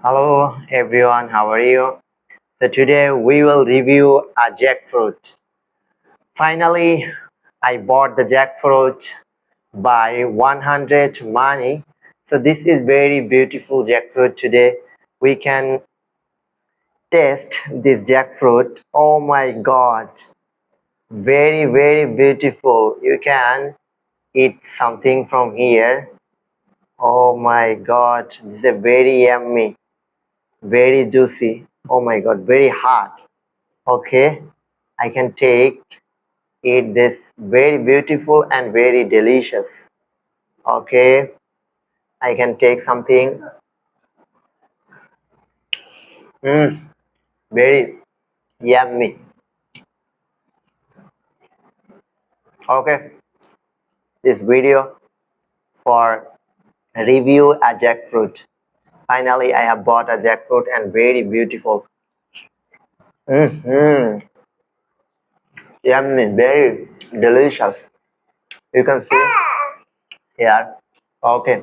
Hello everyone, how are you? So today we will review a jackfruit. Finally, I bought the jackfruit by 100 money. So this is very beautiful jackfruit today. We can taste this jackfruit. Oh my god, very beautiful. You can eat something from here. Oh my god, this is a very yummy, very juicy. Oh my god, very hard. Okay, I can take eat this very beautiful and very delicious. Okay, I can take something. Very yummy. Okay, this video for review a jackfruit. Finally, I have bought a jackfruit and very beautiful. Mm-hmm. Yummy, very delicious. You can see here. Okay.